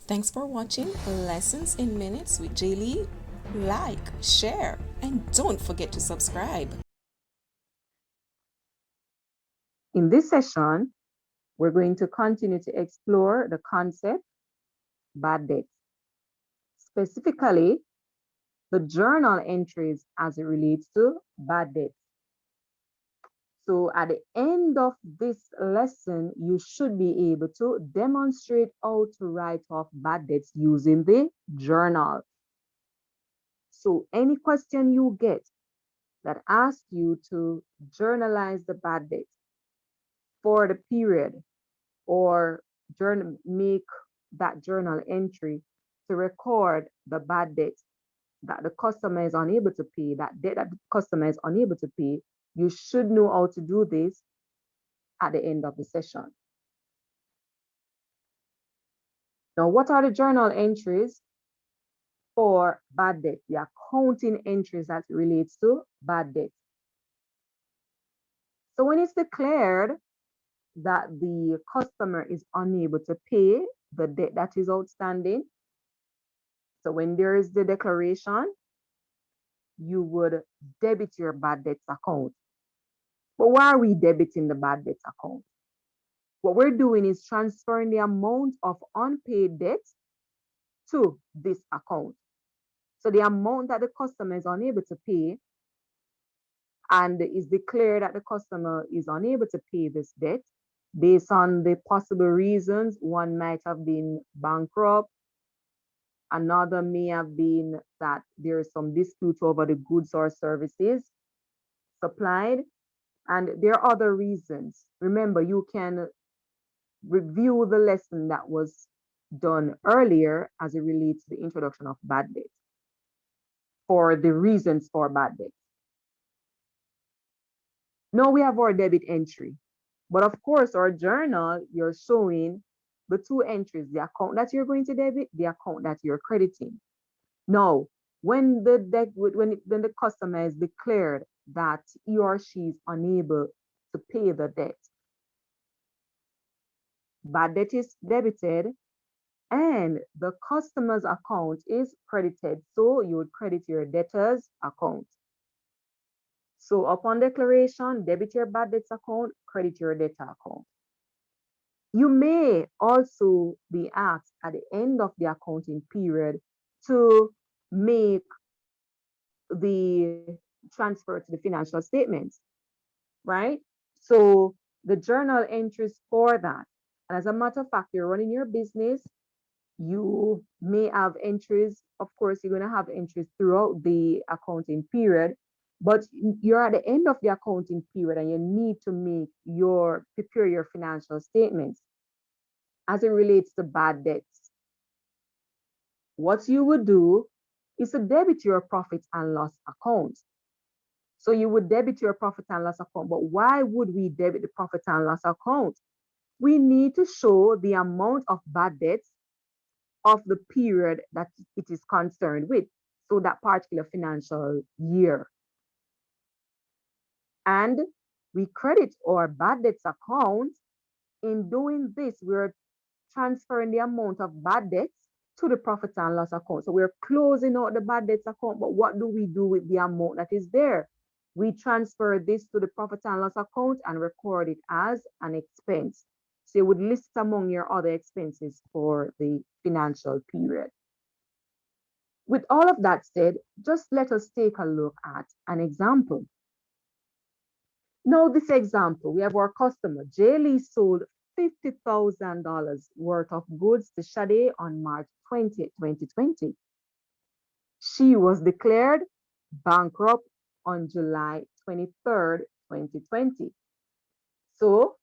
Thanks for watching Lessons in Minutes with Jaylee. Like, share, and don't forget to subscribe. In this session, we're going to continue to explore the concept bad debt, specifically the journal entries as it relates to bad debt. So at the end of this lesson, you should be able to demonstrate how to write off bad debts using the journal. So any question you get that asks you to journalize the bad debt for the period or make that journal entry to record the bad debt that the customer is unable to pay, that debt that the customer is unable to pay, you should know how to do this at the end of the session. Now, what are the journal entries for bad debt? The accounting entries that relates to bad debt. So when it's declared that the customer is unable to pay the debt that is outstanding, so when there is the declaration, you would debit your bad debts account. But why are we debiting the bad debts account? What we're doing is transferring the amount of unpaid debt to this account. So the amount that the customer is unable to pay and is declared that the customer is unable to pay this debt based on the possible reasons. One might have been bankrupt. Another may have been that there is some dispute over the goods or services supplied. And there are other reasons. Remember, you can review the lesson that was done earlier as it relates to the introduction of bad debt for the reasons for bad debt. Now we have our debit entry. But of course, our journal, you're showing the two entries, the account that you're going to debit, the account that you're crediting. Now, when the customer is declared that he or she is unable to pay the debt, bad debt is debited and the customer's account is credited. So you would credit your debtor's account. So upon declaration, debit your bad debts account, credit your debtor account. You may also be asked at the end of the accounting period to make the transfer to the financial statements, right? So the journal entries for that. And as a matter of fact, you're running your business, you may have entries. Of course, you're going to have entries throughout the accounting period, but you're at the end of the accounting period and you need to prepare your financial statements as it relates to bad debts. What you would do is to debit your profit and loss account. So you would debit your profit and loss account, but why would we debit the profit and loss account? We need to show the amount of bad debts of the period that it is concerned with, so that particular financial year. And we credit our bad debts account. In doing this, we're transferring the amount of bad debts to the profit and loss account. So we're closing out the bad debts account, but what do we do with the amount that is there? We transfer this to the profit and loss account and record it as an expense. So you would list among your other expenses for the financial period. With all of that said, just let us take a look at an example. Now, this example, we have our customer. Jaylee sold $50,000 worth of goods to Sade on March 20th, 2020. She was declared bankrupt on July 23rd, 2020. So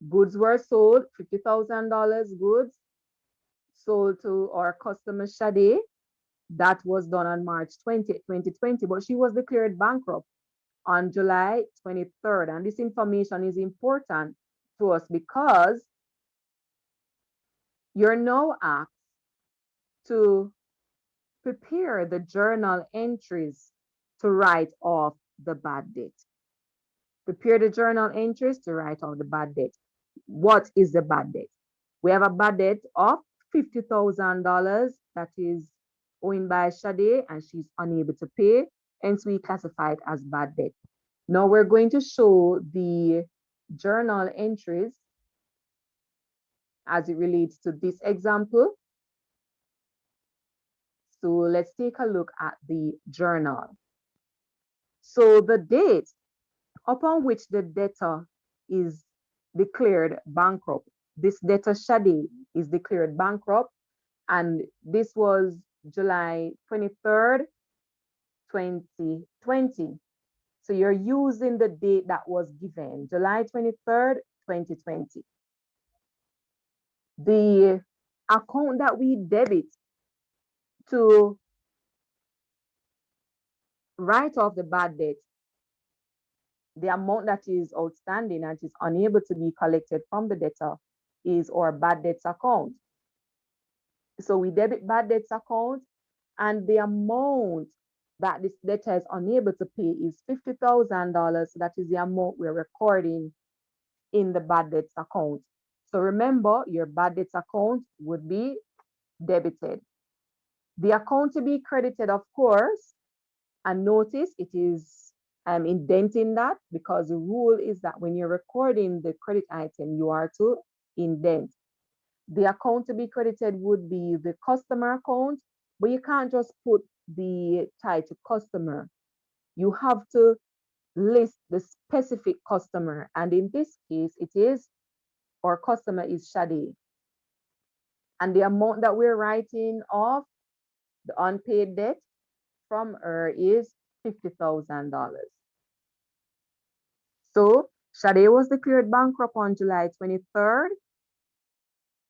goods were sold, $50,000 goods sold to our customer Sade. That was done on March 20th, 2020, but she was declared bankrupt on July 23rd. And this information is important to us because you're now asked to prepare the journal entries to write off the bad debt. Prepare the journal entries to write off the bad debt. What is the bad debt? We have a bad debt of $50,000 that is owing by Shade and she's unable to pay, hence we classify it as bad debt. Now we're going to show the journal entries as it relates to this example. So let's take a look at the journal. So the date upon which the debtor is declared bankrupt, this debtor Shade is declared bankrupt, and this was July 23rd, 2020. So you're using the date that was given, July 23rd, 2020. The account that we debit to write off the bad debt, the amount that is outstanding and is unable to be collected from the debtor is our bad debts account. So we debit bad debts account, and the amount that this debtor is unable to pay is $50,000. So that is the amount we're recording in the bad debts account. So remember, your bad debts account would be debited. The account to be credited, of course, and notice it is indenting that, because the rule is that when you're recording the credit item, you are to indent. The account to be credited would be the customer account, but you can't just put the title customer. You have to list the specific customer, and in this case, it is our customer is Shade. And the amount that we're writing off the unpaid debt from her is $50,000. So Shade was declared bankrupt on July 23rd.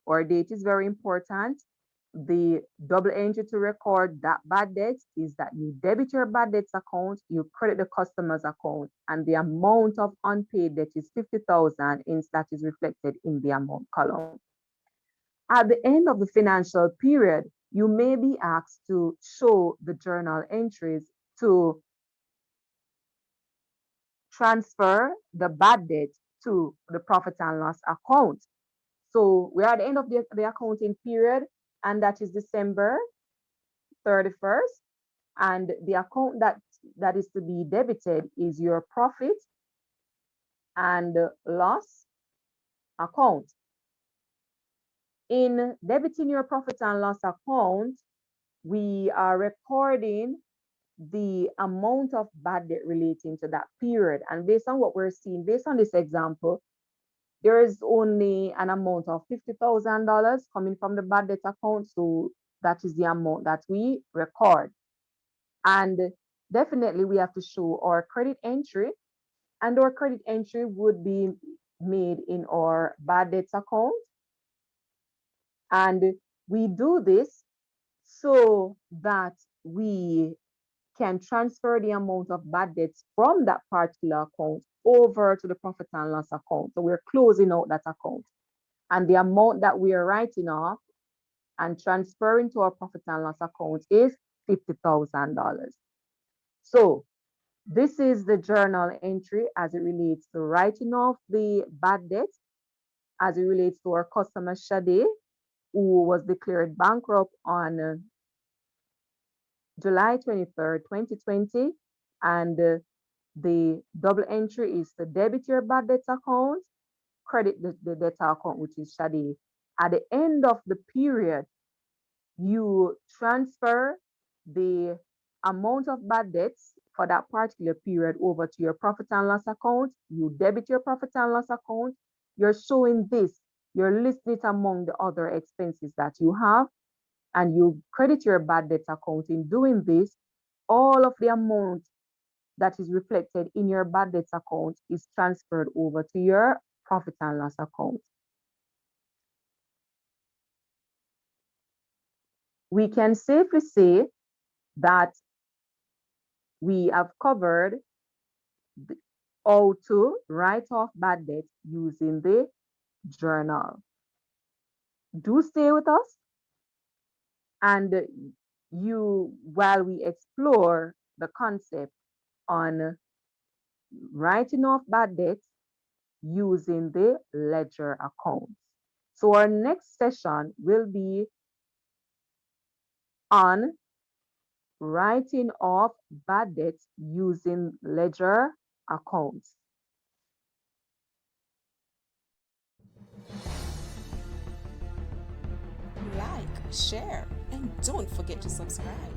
Our date is very important. The double entry to record that bad debt is that you debit your bad debts account, you credit the customer's account, and the amount of unpaid debt is 50,000, hence that is reflected in the amount column. At the end of the financial period, you may be asked to show the journal entries to transfer the bad debt to the profit and loss account. So we're at the end of the accounting period, and that is December 31st. And the account that is to be debited is your profit and loss account. In debiting your profit and loss account, we are recording the amount of bad debt relating to that period. And based on what we're seeing, based on this example, there is only an amount of $50,000 coming from the bad debt account. So that is the amount that we record. And definitely we have to show our credit entry, and our credit entry would be made in our bad debts account. And we do this so that we can transfer the amount of bad debts from that particular account over to the profit and loss account. So we're closing out that account. And the amount that we are writing off and transferring to our profit and loss account is $50,000. So this is the journal entry as it relates to writing off the bad debt, as it relates to our customer Shade, who was declared bankrupt on July 23rd, 2020. And the double entry is to debit your bad debts account, credit the debtor account, which is Shade. At the end of the period, you transfer the amount of bad debts for that particular period over to your profit and loss account. You debit your profit and loss account. You're showing this. You're listing it among the other expenses that you have, and you credit your bad debt account. In doing this, all of the amount that is reflected in your bad debts account is transferred over to your profit and loss account. We can safely say that we have covered how to write off bad debt using the journal. Do stay with us, and while we explore the concept on writing off bad debts using the ledger account. So our next session will be on writing off bad debts using ledger accounts. Like, share, and don't forget to subscribe.